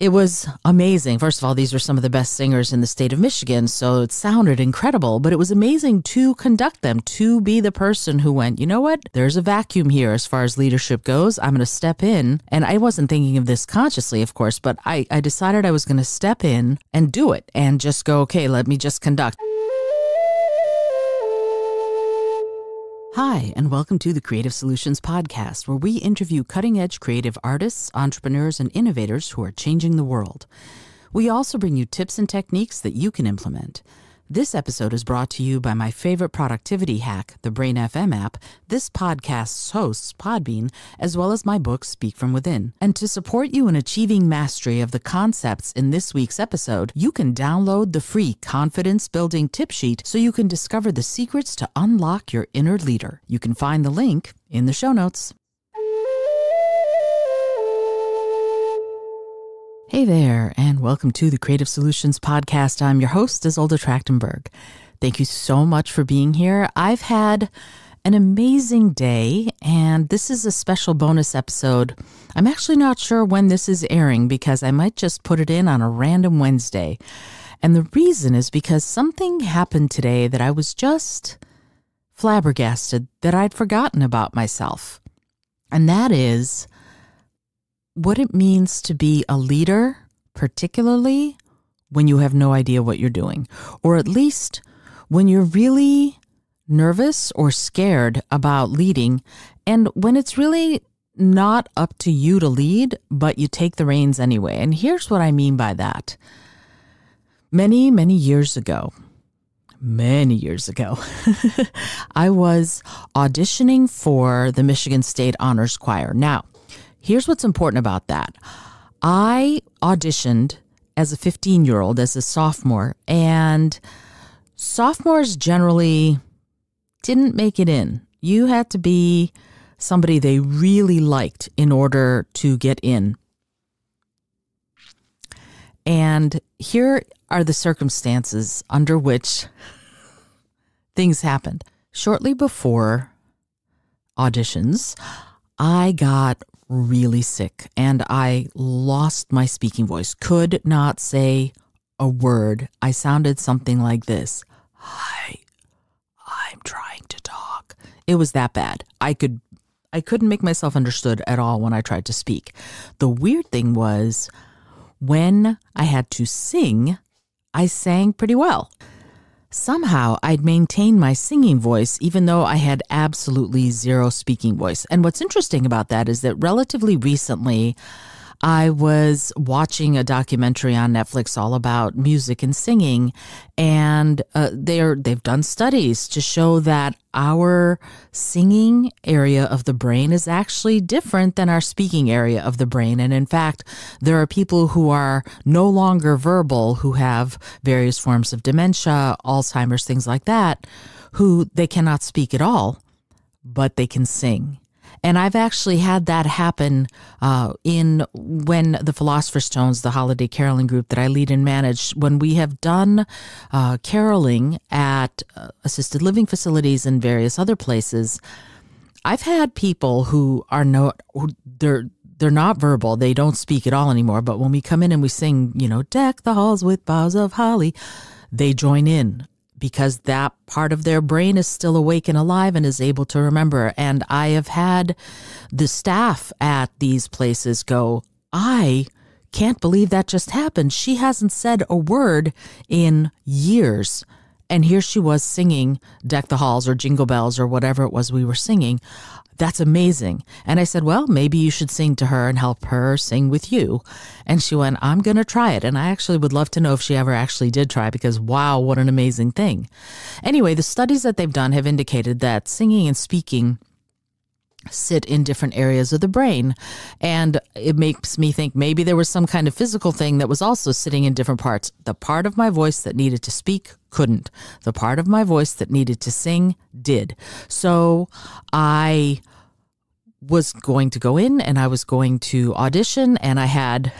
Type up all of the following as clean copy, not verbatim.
It was amazing. First of all, these are some of the best singers in the state of Michigan, so it sounded incredible, but it was amazing to conduct them, to be the person who went, you know what, there's a vacuum here as far as leadership goes. I'm going to step in. And I wasn't thinking of this consciously, of course, but I decided I was going to step in and do it and just go, okay, let me just conduct. Hi, and welcome to the Creative Solutions Podcast, where we interview cutting-edge creative artists, entrepreneurs, and innovators who are changing the world. We also bring you tips and techniques that you can implement. This episode is brought to you by my favorite productivity hack, the Brain FM app, this podcast's hosts, Podbean, as well as my book, Speak From Within. And to support you in achieving mastery of the concepts in this week's episode, you can download the free confidence-building tip sheet so you can discover the secrets to unlock your inner leader. You can find the link in the show notes. Hey there, and welcome to the Creative Solutions Podcast. I'm your host, Isolde Trachtenberg. Thank you so much for being here. I've had an amazing day, and this is a special bonus episode. I'm actually not sure when this is airing because I might just put it in on a random Wednesday. And the reason is because something happened today that I was just flabbergasted that I'd forgotten about myself. And that is what it means to be a leader, particularly when you have no idea what you're doing, or at least when you're really nervous or scared about leading, and when it's really not up to you to lead, but you take the reins anyway. And here's what I mean by that. Many years ago, I was auditioning for the Michigan State Honors Choir. Now, here's what's important about that. I auditioned as a 15-year-old, as a sophomore, and sophomores generally didn't make it in. You had to be somebody they really liked in order to get in. And here are the circumstances under which things happened. Shortly before auditions, I got really sick and I lost my speaking voice, could not say a word. I sounded something like this. Hi, I'm trying to talk. It was that bad. I couldn't make myself understood at all when I tried to speak. The weird thing was when I had to sing, I sang pretty well. Somehow I'd maintained my singing voice even though I had absolutely zero speaking voice. And what's interesting about that is that relatively recently I was watching a documentary on Netflix all about music and singing, and they've done studies to show that our singing area of the brain is actually different than our speaking area of the brain. And in fact, there are people who are no longer verbal, who have various forms of dementia, Alzheimer's, things like that, who they cannot speak at all, but they can sing. And I've actually had that happen when the Philosopher's Stones, the holiday caroling group that I lead and manage, when we have done caroling at assisted living facilities and various other places, I've had people who are they're not verbal, they don't speak at all anymore, but when we come in and we sing, deck the halls with boughs of holly, they join in, because that part of their brain is still awake and alive and is able to remember. And I have had the staff at these places go, I can't believe that just happened. She hasn't said a word in years. And here she was singing Deck the Halls or Jingle Bells or whatever it was we were singing. That's amazing. And I said, well, maybe you should sing to her and help her sing with you. And she went, I'm going to try it. And I actually would love to know if she ever actually did try, because wow, what an amazing thing. Anyway, the studies that they've done have indicated that singing and speaking sit in different areas of the brain. And it makes me think maybe there was some kind of physical thing that was also sitting in different parts. The part of my voice that needed to speak couldn't. The part of my voice that needed to sing did. So I was going to go in and I was going to audition, and I had,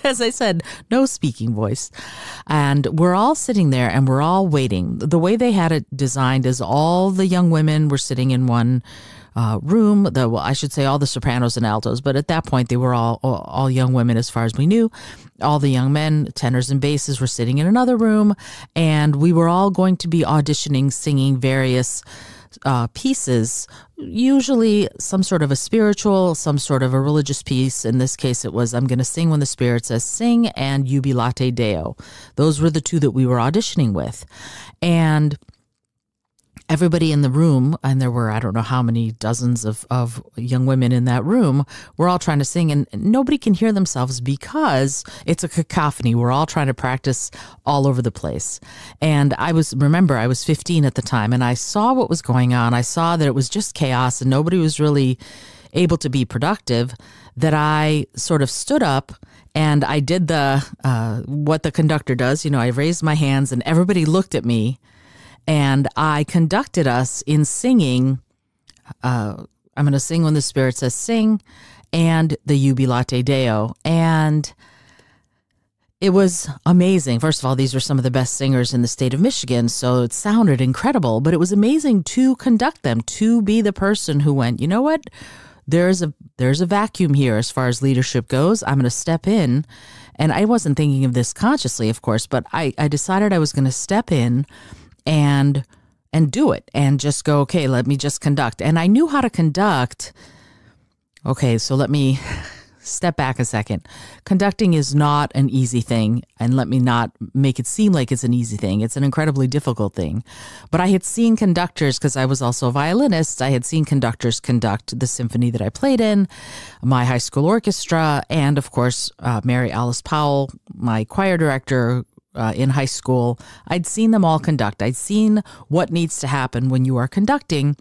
as I said, no speaking voice. And we're all sitting there and we're all waiting. The way they had it designed is all the young women were sitting in one room. Well, I should say all the sopranos and altos, but at that point they were all young women as far as we knew. All the young men, tenors and basses, were sitting in another room, and we were all going to be auditioning, singing various pieces, usually some sort of a spiritual, some sort of a religious piece. In this case, it was I'm going to sing when the Spirit says sing and Jubilate Deo. Those were the two that we were auditioning with. And everybody in the room, and there were, I don't know how many dozens of young women in that room, we're all trying to sing, and nobody can hear themselves because it's a cacophony. We're all trying to practice all over the place. And I was 15 at the time, and I saw what was going on. I saw that it was just chaos and nobody was really able to be productive, that I sort of stood up and I did what the conductor does. I raised my hands and everybody looked at me. And I conducted us in singing, I'm going to sing when the Spirit says sing, and the Jubilate Deo. And it was amazing. First of all, these were some of the best singers in the state of Michigan, so it sounded incredible. But it was amazing to conduct them, to be the person who went, you know what? There's a vacuum here as far as leadership goes. I'm going to step in. And I wasn't thinking of this consciously, of course, but I decided I was going to step in and do it and just go, okay, let me just conduct. And I knew how to conduct. Okay, so let me step back a second. Conducting is not an easy thing, and let me not make it seem like it's an easy thing. It's an incredibly difficult thing. But I had seen conductors, because I was also a violinist, I had seen conductors conduct the symphony that I played in, my high school orchestra, and of course, Mary Alice Powell, my choir director, in high school. I'd seen them all conduct. I'd seen what needs to happen when you are conducting.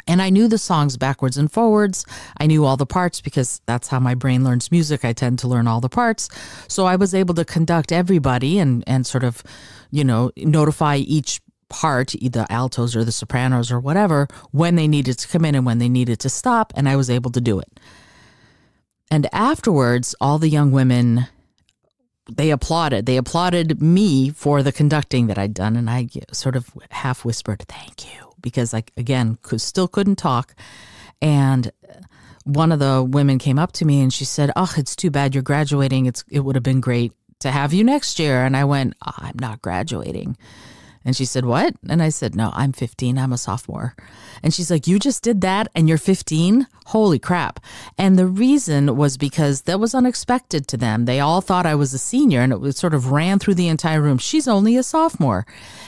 And I knew the songs backwards and forwards. I knew all the parts because that's how my brain learns music. I tend to learn all the parts. So I was able to conduct everybody and sort of, notify each part, either altos or the sopranos or whatever, when they needed to come in and when they needed to stop. And I was able to do it. And afterwards, all the young women, they applauded. They applauded me for the conducting that I'd done. And I sort of half whispered, thank you, because I, again, still couldn't talk. And one of the women came up to me and she said, oh, it's too bad you're graduating. It would have been great to have you next year. And I went, oh, I'm not graduating. And she said, what? And I said, no, I'm 15. I'm a sophomore. And she's like, you just did that and you're 15? Holy crap. And the reason was because that was unexpected to them. They all thought I was a senior, and it sort of ran through the entire room. She's only a sophomore.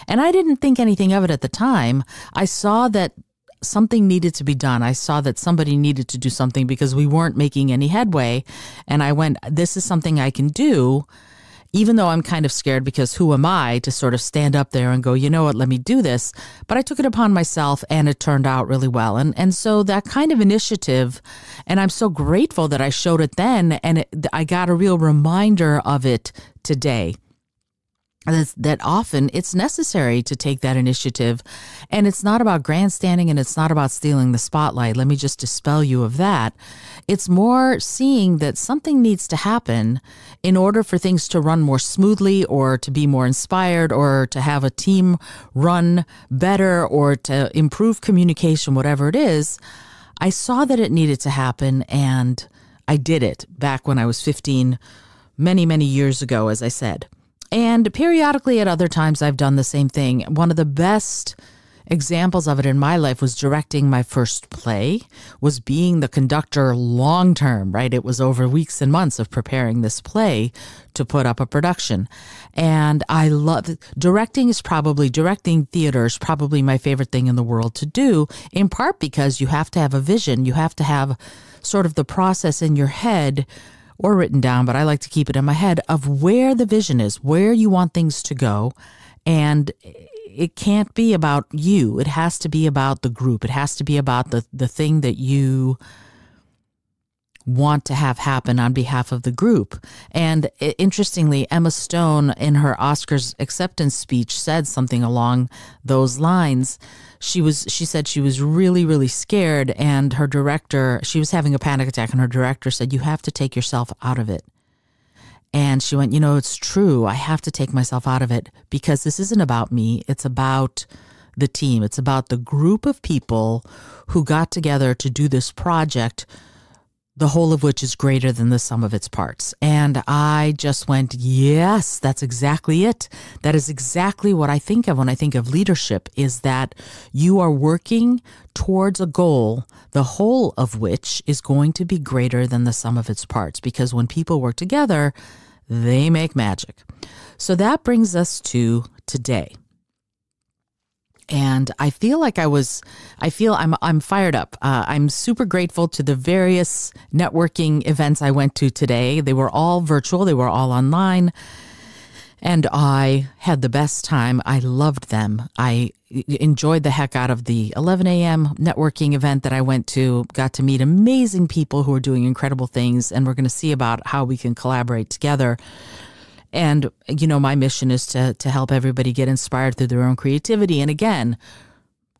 And I didn't think anything of it at the time. I saw that something needed to be done. I saw that somebody needed to do something because we weren't making any headway. And I went, this is something I can do. Even though I'm kind of scared, because who am I to sort of stand up there and go, you know what, let me do this. But I took it upon myself and it turned out really well. And so that kind of initiative, and I'm so grateful that I showed it then, and I got a real reminder of it today. That often it's necessary to take that initiative, and it's not about grandstanding and it's not about stealing the spotlight. Let me just dispel you of that. It's more seeing that something needs to happen in order for things to run more smoothly, or to be more inspired, or to have a team run better, or to improve communication, whatever it is. I saw that it needed to happen, and I did it back when I was 15, many, many years ago, as I said. And periodically at other times, I've done the same thing. One of the best examples of it in my life was directing my first play, was being the conductor long term, right? It was over weeks and months of preparing this play to put up a production. And I love directing theater is probably my favorite thing in the world to do, in part because you have to have a vision. You have to have sort of the process in your head, or written down, but I like to keep it in my head, of where the vision is, where you want things to go. And it can't be about you. It has to be about the group. It has to be about the thing that you want to have happen on behalf of the group. And interestingly, Emma Stone, in her Oscars acceptance speech, said something along those lines. She said she was really, really scared, and her director, she was having a panic attack, and her director said, you have to take yourself out of it. And she went, it's true. I have to take myself out of it, because this isn't about me. It's about the team. It's about the group of people who got together to do this project, the whole of which is greater than the sum of its parts. And I just went, yes, that's exactly it. That is exactly what I think of when I think of leadership, is that you are working towards a goal, the whole of which is going to be greater than the sum of its parts. Because when people work together, they make magic. So that brings us to today. And I feel I'm fired up. I'm super grateful to the various networking events I went to today. They were all virtual. They were all online. And I had the best time. I loved them. I enjoyed the heck out of the 11 a.m. networking event that I went to, got to meet amazing people who are doing incredible things. And we're going to see about how we can collaborate together. And, my mission is to help everybody get inspired through their own creativity. And again,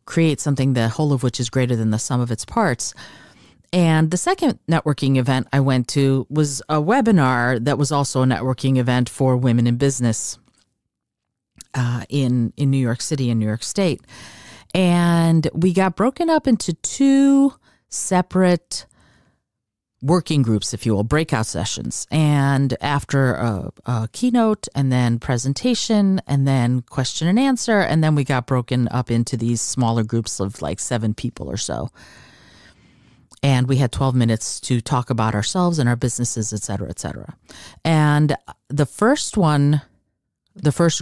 create something the whole of which is greater than the sum of its parts. And the second networking event I went to was a webinar that was also a networking event for women in business in New York City and New York State. And we got broken up into two separate working groups, if you will, breakout sessions. And after a keynote and then presentation and then question and answer, and then we got broken up into these smaller groups of like 7 people or so. And we had 12 minutes to talk about ourselves and our businesses, et cetera, et cetera. And the first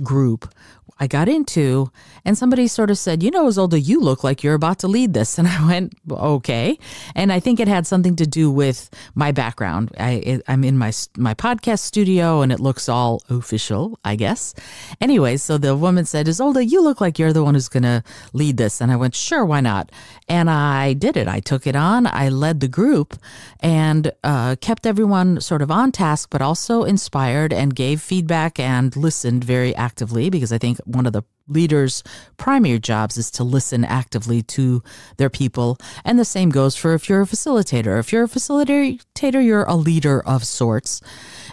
group I got into, and somebody sort of said, Isolde, you look like you're about to lead this. And I went, okay. And I think it had something to do with my background. I'm in my podcast studio and it looks all official, I guess. Anyway, so the woman said, Isolde, you look like you're the one who's going to lead this. And I went, sure, why not? And I did it. I took it on. I led the group and kept everyone sort of on task, but also inspired and gave feedback and listened very actively, because I think one of the leaders' primary jobs is to listen actively to their people. And the same goes for if you're a facilitator. If you're a facilitator, you're a leader of sorts.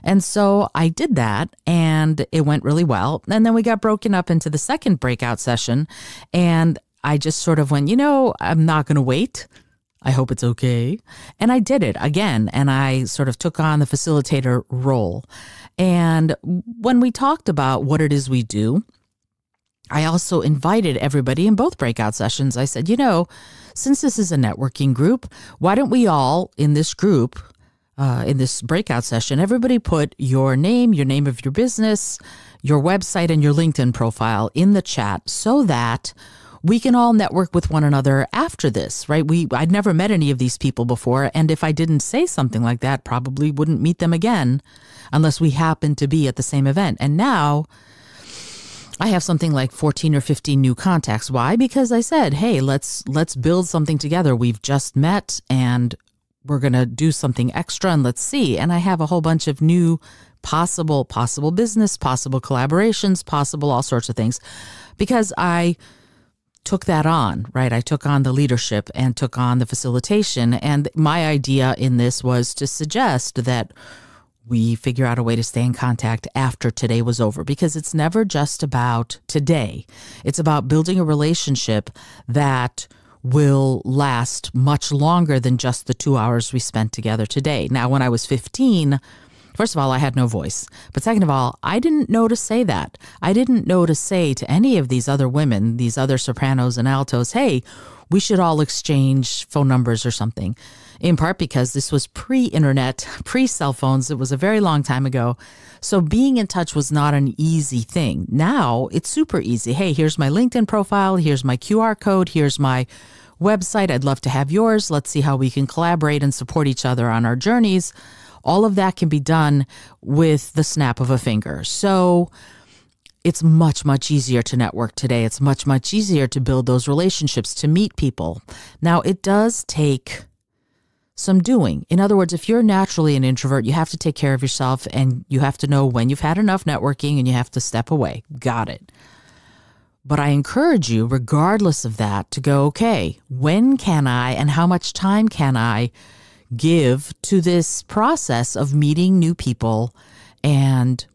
And so I did that and it went really well. And then we got broken up into the second breakout session. And I just sort of went, I'm not going to wait. I hope it's okay. And I did it again. And I sort of took on the facilitator role. And when we talked about what it is we do, I also invited everybody in both breakout sessions. I said, since this is a networking group, why don't we all in this group, in this breakout session, everybody put your name of your business, your website, and your LinkedIn profile in the chat so that we can all network with one another after this, right? I'd never met any of these people before. And if I didn't say something like that, probably wouldn't meet them again unless we happened to be at the same event. And now I have something like 14 or 15 new contacts. Why? Because I said, hey, let's build something together. We've just met and we're going to do something extra and let's see. And I have a whole bunch of new possible business, possible collaborations, possible all sorts of things, because I took that on, right? I took on the leadership and took on the facilitation. And my idea in this was to suggest that we figure out a way to stay in contact after today was over, because it's never just about today. It's about building a relationship that will last much longer than just the 2 hours we spent together today. Now, when I was 15, first of all, I had no voice. But second of all, I didn't know to say that. I didn't know to say to any of these other women, these other sopranos and altos, hey, we should all exchange phone numbers or something. In part because this was pre-internet, pre-cell phones. It was a very long time ago. So being in touch was not an easy thing. Now it's super easy. Hey, here's my LinkedIn profile. Here's my QR code. Here's my website. I'd love to have yours. Let's see how we can collaborate and support each other on our journeys. All of that can be done with the snap of a finger. So it's much, much easier to network today. It's much, much easier to build those relationships, to meet people. Now, it does take some doing. In other words, if you're naturally an introvert, you have to take care of yourself and you have to know when you've had enough networking and you have to step away. Got it. But I encourage you, regardless of that, to go, okay, when can I and how much time can I give to this process of meeting new people and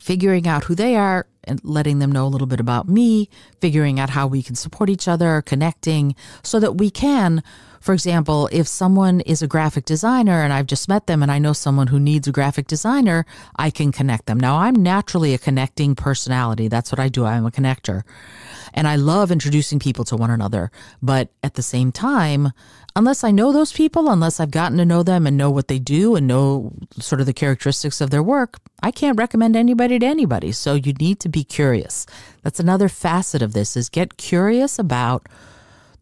figuring out who they are and letting them know a little bit about me, figuring out how we can support each other, connecting so that we can, for example, if someone is a graphic designer and I've just met them and I know someone who needs a graphic designer, I can connect them. Now, I'm naturally a connecting personality. That's what I do. I'm a connector. And I love introducing people to one another. But at the same time, unless I know those people, unless I've gotten to know them and know what they do and know sort of the characteristics of their work, I can't recommend anybody to anybody. So you need to be curious. That's another facet of this, is get curious about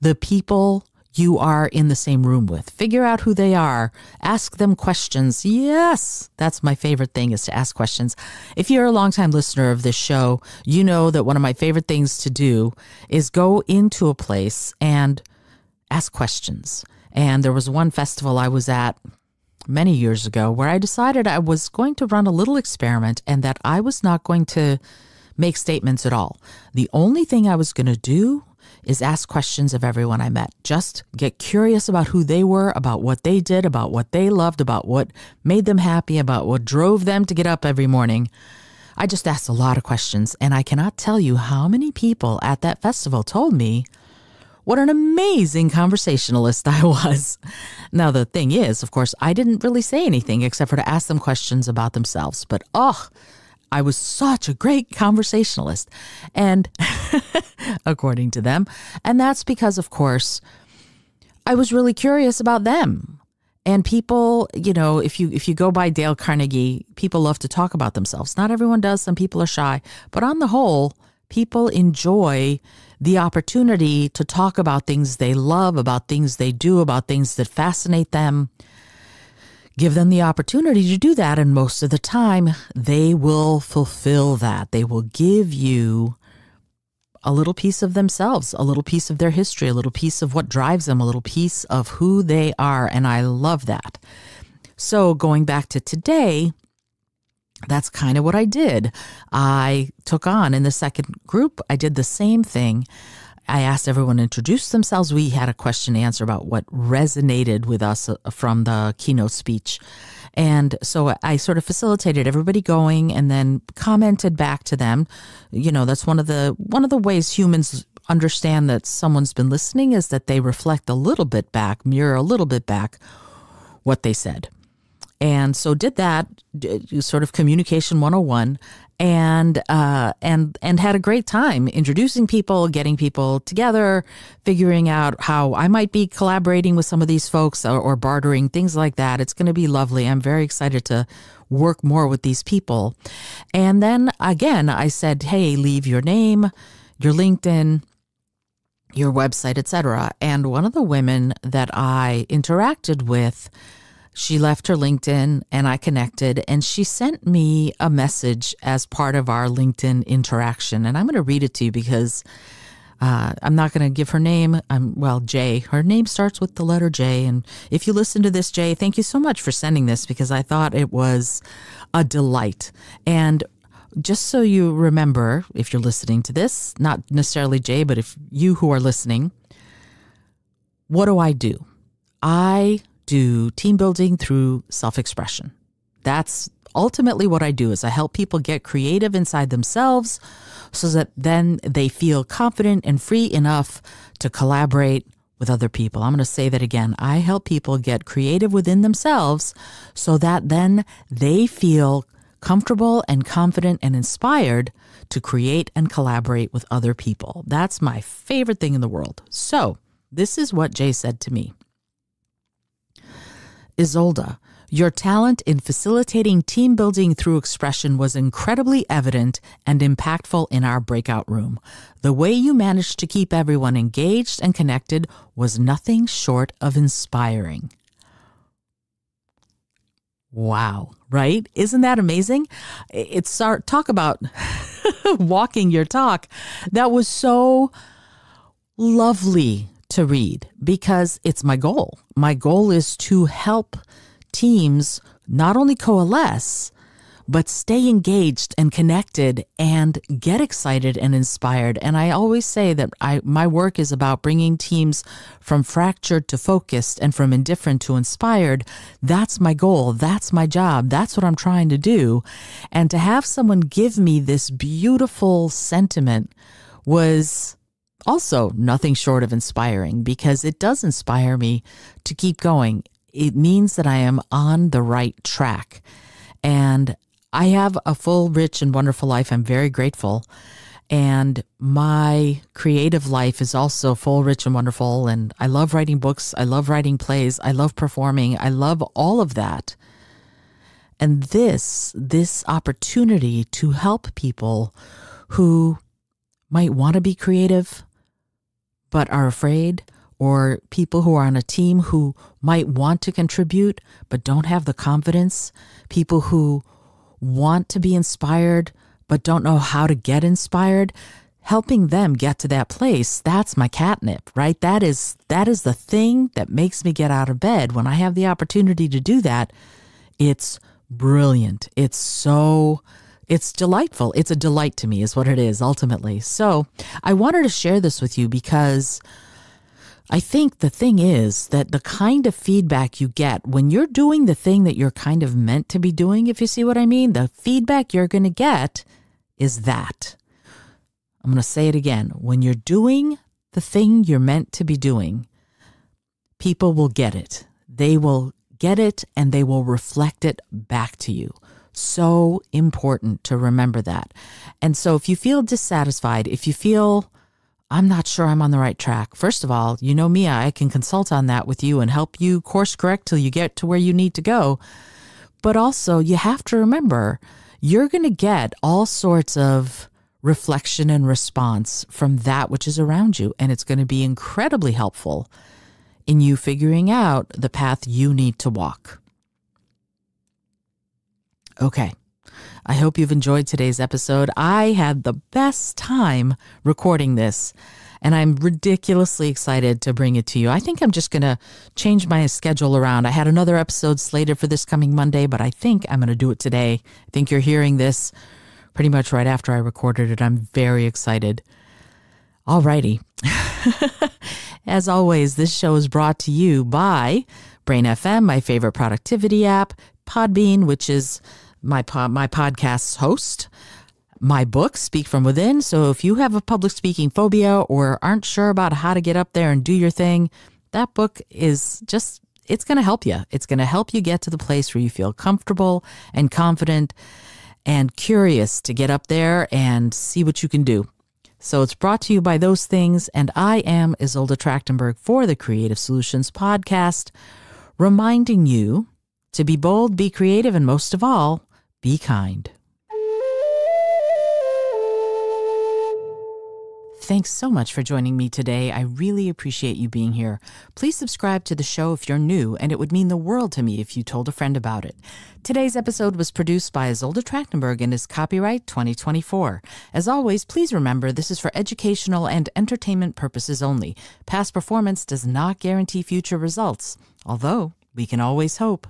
the people you are in the same room with. Figure out who they are. Ask them questions. Yes, that's my favorite thing, is to ask questions. If you're a longtime listener of this show, you know that one of my favorite things to do is go into a place and ask questions. And there was one festival I was at many years ago where I decided I was going to run a little experiment and that I was not going to make statements at all. The only thing I was going to do is ask questions of everyone I met. Just get curious about who they were, about what they did, about what they loved, about what made them happy, about what drove them to get up every morning. I just asked a lot of questions, and I cannot tell you how many people at that festival told me what an amazing conversationalist I was. Now, the thing is, of course, I didn't really say anything except for to ask them questions about themselves. But, I was such a great conversationalist, and according to them. And that's because, of course, I was really curious about them. And people, if you go by Dale Carnegie, people love to talk about themselves. Not everyone does. Some people are shy. But on the whole, people enjoy the opportunity to talk about things they love, about things they do, about things that fascinate them. Give them the opportunity to do that, and most of the time, they will fulfill that. They will give you a little piece of themselves, a little piece of their history, a little piece of what drives them, a little piece of who they are, and I love that. So going back to today, that's kind of what I did. I took on, in the second group, I did the same thing. I asked everyone to introduce themselves. We had a question and answer about what resonated with us from the keynote speech. And so I sort of facilitated everybody going and then commented back to them. That's one of the ways humans understand that someone's been listening, is that they reflect a little bit back, mirror a little bit back what they said. And so did that, sort of communication 101, and had a great time introducing people, getting people together, figuring out how I might be collaborating with some of these folks or bartering, things like that. It's going to be lovely. I'm very excited to work more with these people. And then again, I said, hey, leave your name, your LinkedIn, your website, etc. And one of the women that I interacted with, she left her LinkedIn and I connected, and she sent me a message as part of our LinkedIn interaction. And I'm going to read it to you because I'm not going to give her name. J. Her name starts with the letter J. And if you listen to this, J, thank you so much for sending this, because I thought it was a delight. And just so you remember, if you're listening to this, not necessarily J, but if you who are listening, what do? I do team building through self-expression. That's ultimately what I do, is I help people get creative inside themselves so that then they feel confident and free enough to collaborate with other people. I'm going to say that again. I help people get creative within themselves so that then they feel comfortable and confident and inspired to create and collaborate with other people. That's my favorite thing in the world. So this is what Jay said to me. Isolda, your talent in facilitating team building through expression was incredibly evident and impactful in our breakout room. The way you managed to keep everyone engaged and connected was nothing short of inspiring. Wow, right? Isn't that amazing? It's our talk about walking your talk. That was so lovely to read, because it's my goal. My goal is to help teams not only coalesce, but stay engaged and connected and get excited and inspired. And I always say that my work is about bringing teams from fractured to focused and from indifferent to inspired. That's my goal. That's my job. That's what I'm trying to do. And to have someone give me this beautiful sentiment was also nothing short of inspiring, because it does inspire me to keep going. It means that I am on the right track. And I have a full, rich, and wonderful life. I'm very grateful. And my creative life is also full, rich, and wonderful. And I love writing books. I love writing plays. I love performing. I love all of that. And this opportunity to help people who might want to be creative but are afraid, or people who are on a team who might want to contribute but don't have the confidence, people who want to be inspired but don't know how to get inspired, helping them get to that place. That's my catnip, right? That is the thing that makes me get out of bed. When I have the opportunity to do that, it's brilliant. It's delightful. It's a delight to me is what it is ultimately. So I wanted to share this with you because I think the thing is that the kind of feedback you get when you're doing the thing that you're kind of meant to be doing, if you see what I mean, the feedback you're going to get is that. I'm going to say it again. When you're doing the thing you're meant to be doing, people will get it. They will get it and they will reflect it back to you. So important to remember that. And so if you feel dissatisfied, if you feel I'm not sure I'm on the right track, first of all, you know me, I can consult on that with you and help you course correct till you get to where you need to go. But also you have to remember you're going to get all sorts of reflection and response from that which is around you. And it's going to be incredibly helpful in you figuring out the path you need to walk. Okay, I hope you've enjoyed today's episode. I had the best time recording this, and I'm ridiculously excited to bring it to you. I think I'm just going to change my schedule around. I had another episode slated for this coming Monday, but I think I'm going to do it today. I think you're hearing this pretty much right after I recorded it. I'm very excited. Alrighty. As always, this show is brought to you by Brain FM, my favorite productivity app, Podbean, which is my podcast's host, my book, Speak From Within. So if you have a public speaking phobia or aren't sure about how to get up there and do your thing, that book is it's going to help you. It's going to help you get to the place where you feel comfortable and confident and curious to get up there and see what you can do. So it's brought to you by those things. And I am Isolde Trachtenberg for the Creative Solutions Podcast, reminding you to be bold, be creative, and most of all, be kind. Thanks so much for joining me today. I really appreciate you being here. Please subscribe to the show if you're new, and it would mean the world to me if you told a friend about it. Today's episode was produced by Isolde Trachtenberg and is copyright 2024. As always, please remember this is for educational and entertainment purposes only. Past performance does not guarantee future results, although we can always hope.